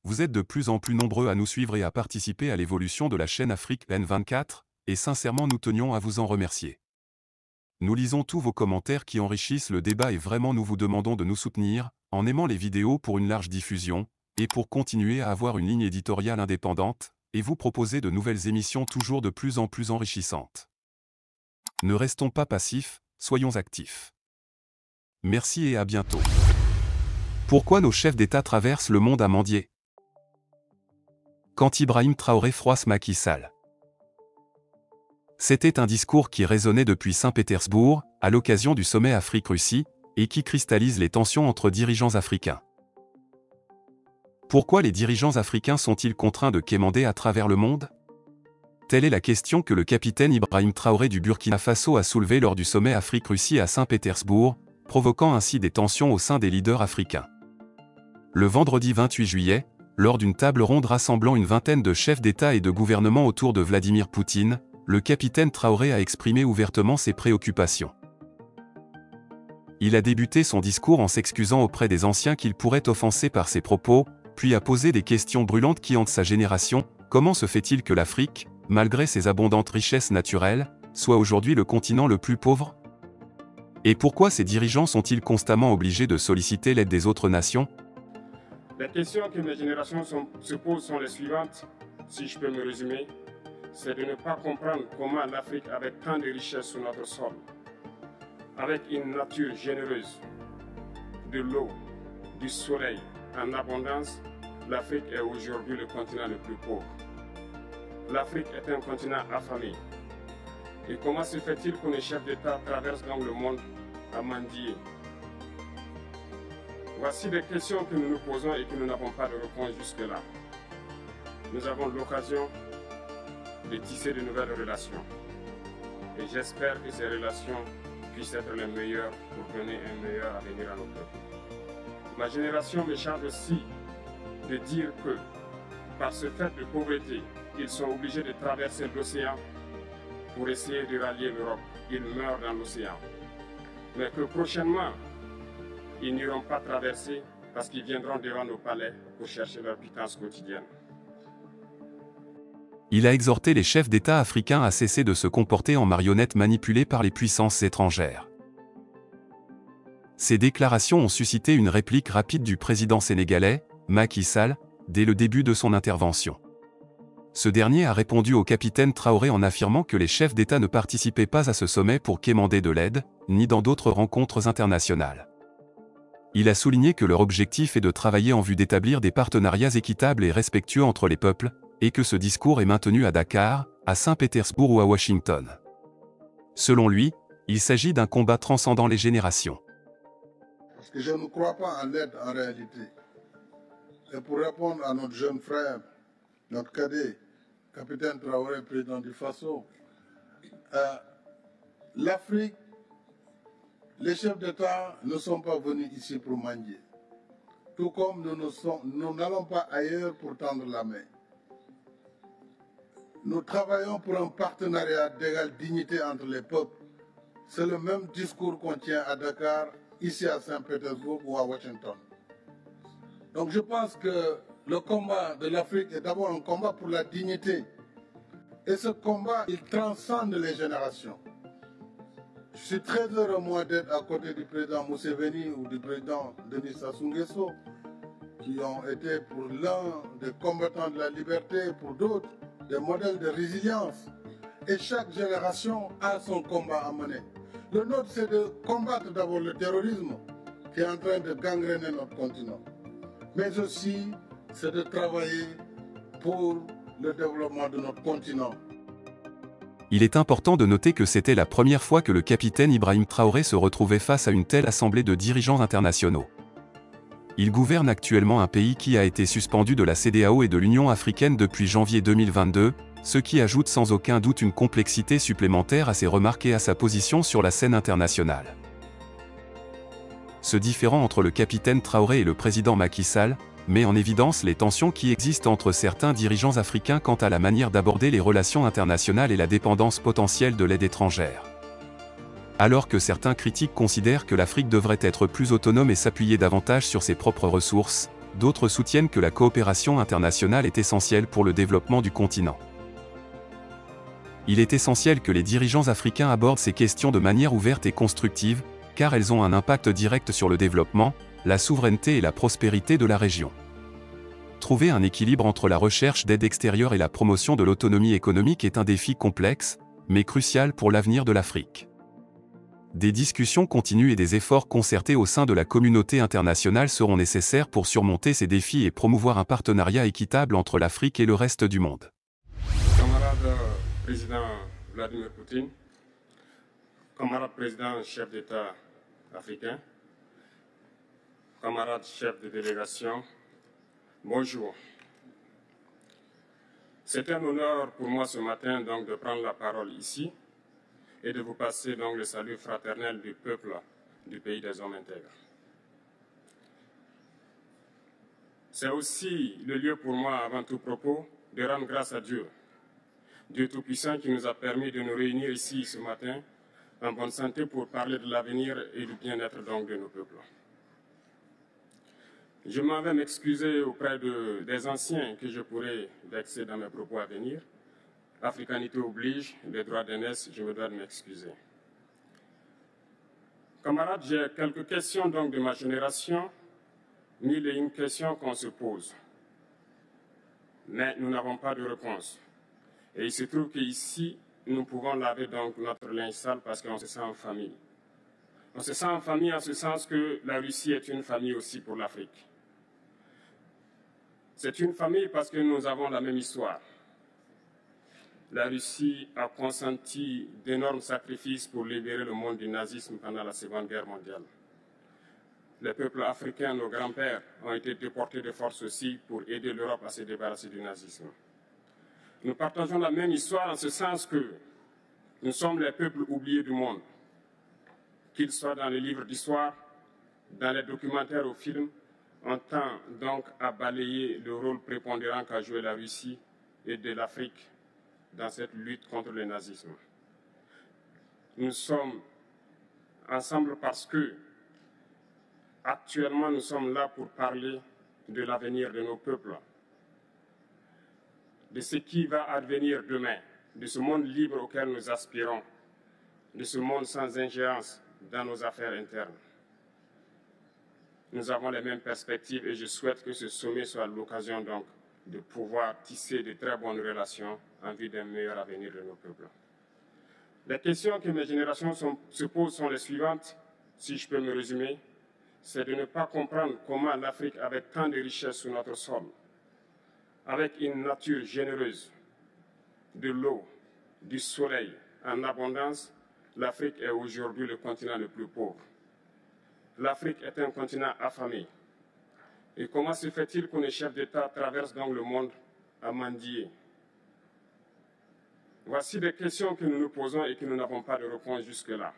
Vous êtes de plus en plus nombreux à nous suivre et à participer à l'évolution de la chaîne Afrique N24, et sincèrement nous tenions à vous en remercier. Nous lisons tous vos commentaires qui enrichissent le débat et vraiment nous vous demandons de nous soutenir, en aimant les vidéos pour une large diffusion, et pour continuer à avoir une ligne éditoriale indépendante, et vous proposer de nouvelles émissions toujours de plus en plus enrichissantes. Ne restons pas passifs, soyons actifs. Merci et à bientôt. Pourquoi nos chefs d'État traversent le monde à mendier? Quand Ibrahim Traoré froisse Macky Sall. C'était un discours qui résonnait depuis Saint-Pétersbourg, à l'occasion du sommet Afrique-Russie, et qui cristallise les tensions entre dirigeants africains. Pourquoi les dirigeants africains sont-ils contraints de quémander à travers le monde? Telle est la question que le capitaine Ibrahim Traoré du Burkina Faso a soulevée lors du sommet Afrique-Russie à Saint-Pétersbourg, provoquant ainsi des tensions au sein des leaders africains. Le vendredi 28 juillet, lors d'une table ronde rassemblant une vingtaine de chefs d'État et de gouvernement autour de Vladimir Poutine, le capitaine Traoré a exprimé ouvertement ses préoccupations. Il a débuté son discours en s'excusant auprès des anciens qu'il pourrait offenser par ses propos, puis a posé des questions brûlantes qui hantent sa génération. Comment se fait-il que l'Afrique, malgré ses abondantes richesses naturelles, soit aujourd'hui le continent le plus pauvre? Et pourquoi ces dirigeants sont-ils constamment obligés de solliciter l'aide des autres nations? Les questions que mes générations se posent sont les suivantes, si je peux me résumer. C'est de ne pas comprendre comment l'Afrique, avec tant de richesses sur notre sol, avec une nature généreuse, de l'eau, du soleil en abondance, l'Afrique est aujourd'hui le continent le plus pauvre. L'Afrique est un continent affamé. Et comment se fait-il que les chefs d'État traversent donc le monde à mendier? Voici des questions que nous nous posons et que nous n'avons pas de réponse jusque-là. Nous avons l'occasion de tisser de nouvelles relations. Et j'espère que ces relations puissent être les meilleures pour donner un meilleur avenir à nos peuples. Ma génération me charge aussi de dire que, par ce fait de pauvreté, ils sont obligés de traverser l'océan pour essayer de rallier l'Europe. Ils meurent dans l'océan. Mais que prochainement, ils n'iront pas traverser parce qu'ils viendront devant nos palais pour chercher leur pitance quotidienne. Il a exhorté les chefs d'État africains à cesser de se comporter en marionnettes manipulées par les puissances étrangères. Ces déclarations ont suscité une réplique rapide du président sénégalais, Macky Sall, dès le début de son intervention. Ce dernier a répondu au capitaine Traoré en affirmant que les chefs d'État ne participaient pas à ce sommet pour quémander de l'aide, ni dans d'autres rencontres internationales. Il a souligné que leur objectif est de travailler en vue d'établir des partenariats équitables et respectueux entre les peuples, et que ce discours est maintenu à Dakar, à Saint-Pétersbourg ou à Washington. Selon lui, il s'agit d'un combat transcendant les générations. Parce que je ne crois pas en l'aide en réalité. Et pour répondre à notre jeune frère, notre cadet, capitaine Traoré, président du Faso, l'Afrique, les chefs d'État ne sont pas venus ici pour mendier. Tout comme nous n'allons pas ailleurs pour tendre la main. Nous travaillons pour un partenariat d'égale dignité entre les peuples. C'est le même discours qu'on tient à Dakar, ici à Saint-Pétersbourg ou à Washington. Donc je pense que le combat de l'Afrique est d'abord un combat pour la dignité. Et ce combat, il transcende les générations. Je suis très heureux, moi, d'être à côté du président Museveni ou du président Denis Sassou Nguesso, qui ont été pour l'un des combattants de la liberté, pour d'autres, des modèles de résilience. Et chaque génération a son combat à mener. Le nôtre, c'est de combattre d'abord le terrorisme qui est en train de gangréner notre continent. Mais aussi, c'est de travailler pour le développement de notre continent. Il est important de noter que c'était la première fois que le capitaine Ibrahim Traoré se retrouvait face à une telle assemblée de dirigeants internationaux. Il gouverne actuellement un pays qui a été suspendu de la CEDEAO et de l'Union africaine depuis janvier 2022, ce qui ajoute sans aucun doute une complexité supplémentaire à ses remarques et à sa position sur la scène internationale. Ce différend entre le capitaine Traoré et le président Macky Sall met en évidence les tensions qui existent entre certains dirigeants africains quant à la manière d'aborder les relations internationales et la dépendance potentielle de l'aide étrangère. Alors que certains critiques considèrent que l'Afrique devrait être plus autonome et s'appuyer davantage sur ses propres ressources, D'autres soutiennent que la coopération internationale est essentielle pour le développement du continent. Il est essentiel que les dirigeants africains abordent ces questions de manière ouverte et constructive, car elles ont un impact direct sur le développement, la souveraineté et la prospérité de la région. Trouver un équilibre entre la recherche d'aide extérieure et la promotion de l'autonomie économique est un défi complexe, mais crucial pour l'avenir de l'Afrique. Des discussions continues et des efforts concertés au sein de la communauté internationale seront nécessaires pour surmonter ces défis et promouvoir un partenariat équitable entre l'Afrique et le reste du monde. Camarade président Vladimir Poutine, camarade président chef d'État africain, camarade chef de délégation, bonjour. C'est un honneur pour moi ce matin donc de prendre la parole ici et de vous passer donc le salut fraternel du peuple du pays des hommes intègres. C'est aussi le lieu pour moi, avant tout propos, de rendre grâce à Dieu, Dieu Tout-Puissant qui nous a permis de nous réunir ici ce matin en bonne santé pour parler de l'avenir et du bien-être donc de nos peuples. Je m'en vais m'excuser auprès des anciens que je pourrais vexer dans mes propos à venir. Africanité oblige, les droits d'aînesse, je me dois de m'excuser. Camarades, j'ai quelques questions donc de ma génération, mille et une questions qu'on se pose. Mais nous n'avons pas de réponse. Et il se trouve qu'ici, nous pouvons laver donc notre linge sale parce qu'on se sent en famille. On se sent en famille en ce sens que la Russie est une famille aussi pour l'Afrique. C'est une famille parce que nous avons la même histoire. La Russie a consenti d'énormes sacrifices pour libérer le monde du nazisme pendant la Seconde Guerre mondiale. Les peuples africains, nos grands-pères, ont été déportés de force aussi pour aider l'Europe à se débarrasser du nazisme. Nous partageons la même histoire en ce sens que nous sommes les peuples oubliés du monde, qu'ils soient dans les livres d'histoire, dans les documentaires ou films, on tend donc à balayer le rôle prépondérant qu'a joué la Russie et de l'Afrique dans cette lutte contre le nazisme. Nous sommes ensemble parce que, actuellement, nous sommes là pour parler de l'avenir de nos peuples, de ce qui va advenir demain, de ce monde libre auquel nous aspirons, de ce monde sans ingérence dans nos affaires internes. Nous avons les mêmes perspectives et je souhaite que ce sommet soit l'occasion donc de pouvoir tisser de très bonnes relations en vue d'un meilleur avenir de nos peuples. Les questions que mes générations se posent sont les suivantes, si je peux me résumer, c'est de ne pas comprendre comment l'Afrique, avec tant de richesses sur notre sol, avec une nature généreuse, de l'eau, du soleil en abondance, l'Afrique est aujourd'hui le continent le plus pauvre. L'Afrique est un continent affamé. Et comment se fait-il que les chefs d'État traversent donc le monde à mendier? Voici des questions que nous nous posons et que nous n'avons pas de réponse jusque-là.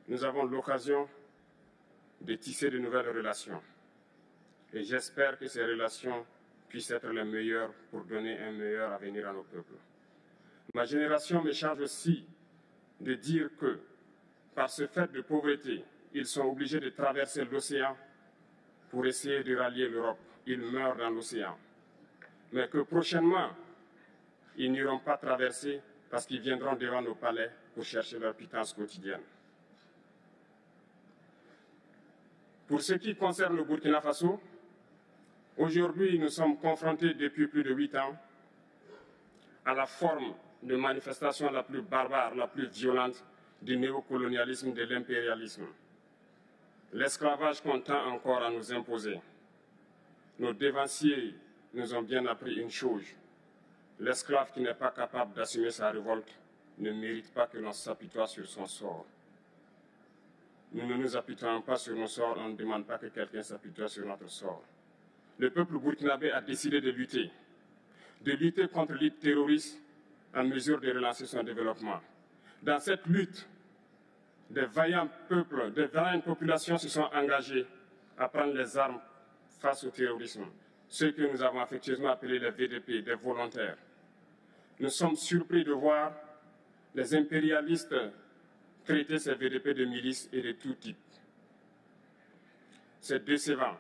Nous avons l'occasion de tisser de nouvelles relations. Et j'espère que ces relations puissent être les meilleures pour donner un meilleur avenir à nos peuples. Ma génération me charge aussi de dire que, par ce fait de pauvreté, ils sont obligés de traverser l'océan pour essayer de rallier l'Europe. Ils meurent dans l'océan. Mais que prochainement, ils n'iront pas traverser parce qu'ils viendront devant nos palais pour chercher leur pitance quotidienne. Pour ce qui concerne le Burkina Faso, aujourd'hui, nous sommes confrontés depuis plus de 8 ans à la forme de manifestation la plus barbare, la plus violente du néocolonialisme, de l'impérialisme. L'esclavage qu'on tend encore à nous imposer. Nos dévanciers nous ont bien appris une chose. L'esclave qui n'est pas capable d'assumer sa révolte ne mérite pas que l'on s'apitoie sur son sort. Nous ne nous apitoyons pas sur nos sorts, on ne demande pas que quelqu'un s'apitoie sur notre sort. Le peuple burkinabé a décidé de lutter contre l'île terroriste en mesure de relancer son développement. Dans cette lutte, des vaillants peuples, des vaillantes populations se sont engagées à prendre les armes face au terrorisme, ceux que nous avons affectueusement appelés les VDP, des volontaires. Nous sommes surpris de voir les impérialistes traiter ces VDP de milices et de tout type. C'est décevant.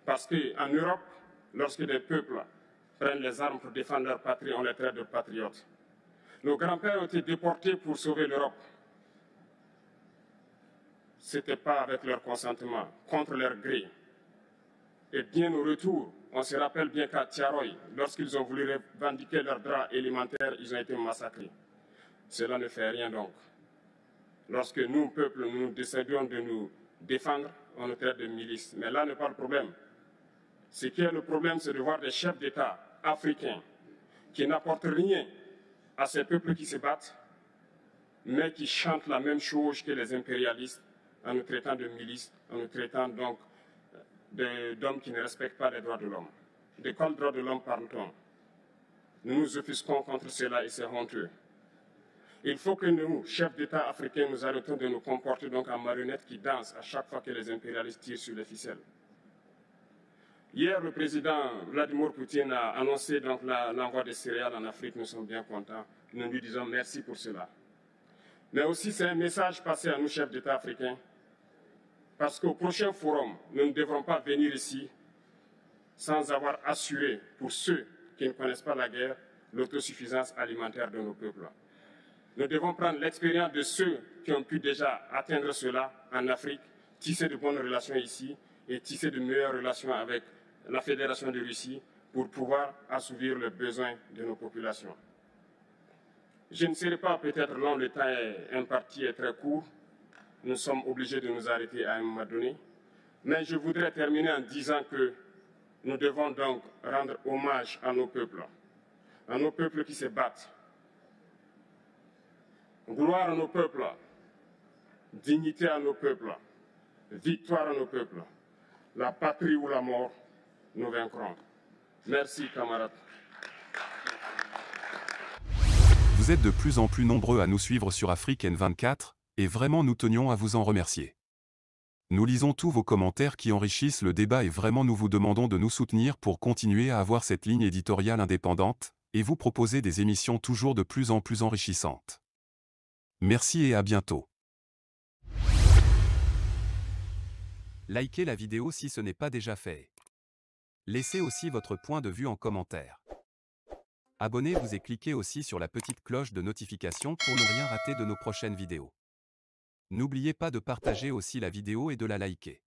Parce qu'en Europe, lorsque des peuples prennent les armes pour défendre leur patrie, on les traite de patriotes. Nos grands-pères ont été déportés pour sauver l'Europe. Ce n'était pas avec leur consentement, contre leur gré. Et bien au retour, on se rappelle bien qu'à Tiaroy, lorsqu'ils ont voulu revendiquer leurs droits élémentaires, ils ont été massacrés. Cela ne fait rien donc. Lorsque nous, peuple, nous décidons de nous défendre, on nous traite de milices. Mais là n'est pas le problème. Ce qui est le problème, c'est de voir des chefs d'État africains qui n'apportent rien à ces peuples qui se battent, mais qui chantent la même chose que les impérialistes en nous traitant de milices, en nous traitant donc d'hommes qui ne respectent pas les droits de l'homme. De quels droits de l'homme parle-t-on? Nous nous offusquons contre cela et c'est honteux. Il faut que nous, chefs d'État africains, nous arrêtons de nous comporter donc en marionnettes qui dansent à chaque fois que les impérialistes tirent sur les ficelles. Hier, le président Vladimir Poutine a annoncé donc l'envoi des céréales en Afrique. Nous sommes bien contents. Nous lui disons merci pour cela. Mais aussi, c'est un message passé à nous, chefs d'État africains, parce qu'au prochain forum, nous ne devrons pas venir ici sans avoir assuré, pour ceux qui ne connaissent pas la guerre, l'autosuffisance alimentaire de nos peuples. Nous devons prendre l'expérience de ceux qui ont pu déjà atteindre cela en Afrique, tisser de bonnes relations ici et tisser de meilleures relations avec la Fédération de Russie pour pouvoir assouvir les besoins de nos populations. Je ne serai pas peut-être long, le temps est imparti et très court. Nous sommes obligés de nous arrêter à un moment donné. Mais je voudrais terminer en disant que nous devons donc rendre hommage à nos peuples qui se battent. Gloire à nos peuples, dignité à nos peuples, victoire à nos peuples. La patrie ou la mort, nous vaincrons. Merci, camarades. Vous êtes de plus en plus nombreux à nous suivre sur Afrique N24, et vraiment nous tenions à vous en remercier. Nous lisons tous vos commentaires qui enrichissent le débat et vraiment nous vous demandons de nous soutenir pour continuer à avoir cette ligne éditoriale indépendante, et vous proposer des émissions toujours de plus en plus enrichissantes. Merci et à bientôt. Likez la vidéo si ce n'est pas déjà fait. Laissez aussi votre point de vue en commentaire. Abonnez-vous et cliquez aussi sur la petite cloche de notification pour ne rien rater de nos prochaines vidéos. N'oubliez pas de partager aussi la vidéo et de la liker.